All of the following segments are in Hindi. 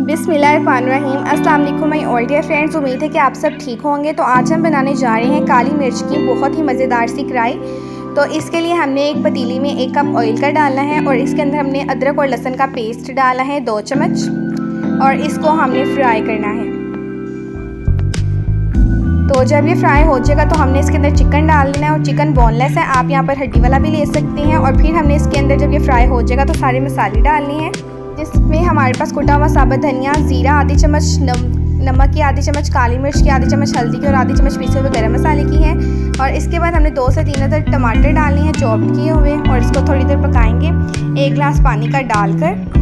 बिस्मिल्लाहिर्रहमानिर्रहीम। अस्सलाम वालेकुम माय ऑल डियर फ्रेंड्स। उम्मीद है कि आप सब ठीक होंगे। तो आज हम बनाने जा रहे हैं काली मिर्च की बहुत ही मज़ेदार सी कढ़ाई। तो इसके लिए हमने एक पतीली में 1 कप ऑयल का डालना है और इसके अंदर हमने अदरक और लहसुन का पेस्ट डाला है 2 चम्मच और इसको हमने फ्राई करना है। तो जब ये फ्राई हो जाएगा तो हमने इसके अंदर चिकन डाल देना है और चिकन बोनलेस है, आप यहाँ पर हड्डी वाला भी ले सकते हैं। और फिर हमने इसके अंदर जब ये फ्राई हो जाएगा तो सारे मसाले डालने हैं, जिसमें हमारे पास कुटा हुआ साबुत धनिया, ज़ीरा आधी चम्मच, नमक की आधी चम्मच, काली मिर्च की आधी चम्मच, हल्दी की और आधी चम्मच पीसे हुए गरम मसाले की है। और इसके बाद हमने 2 से 3 अदर टमाटर डालने हैं चॉप किए हुए और इसको थोड़ी देर पकाएंगे 1 गिलास पानी का डालकर।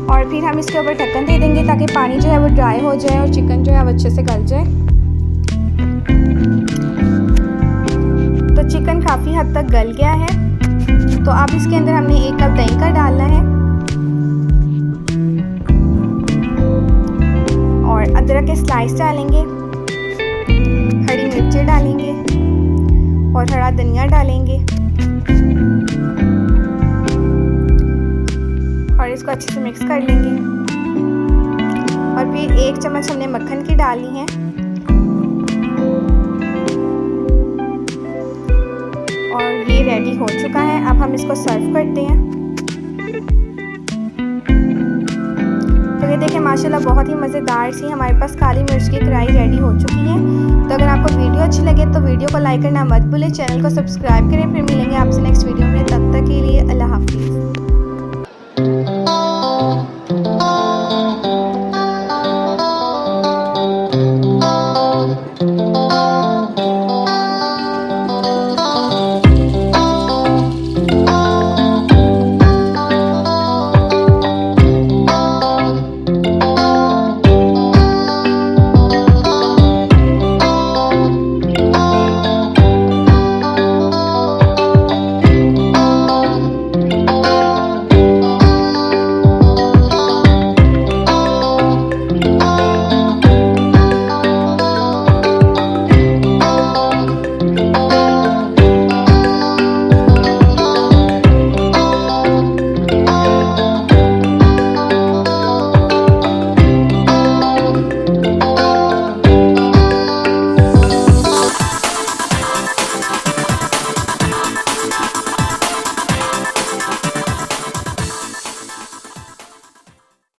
और फिर हम इसके ऊपर ढक्कन दे देंगे ताकि पानी जो है वो ड्राई हो जाए और चिकन जो है वो अच्छे से गल जाए। तो चिकन काफ़ी हद तक गल गया है। तो अब इसके अंदर हमने 1 कप दही का डालना है और अदरक के स्लाइस डालेंगे, हरी मिर्चें डालेंगे और हरा धनिया डालेंगे और इसको अच्छे से मिक्स कर लेंगे। और फिर 1 चम्मच हमने मक्खन की डाली है और ये रेडी हो चुका है। अब हम इसको सर्व करते हैं। तो ये देखें माशाल्लाह बहुत ही मज़ेदार सी हमारे पास काली मिर्च की कढ़ाई रेडी हो चुकी है। तो अगर आपको वीडियो अच्छी लगे तो वीडियो को लाइक करना मत भूलें, चैनल को सब्सक्राइब करें। फिर मिलेंगे आपसे नेक्स्ट वीडियो में, तब तक के लिए अल्लाह हाफिज़।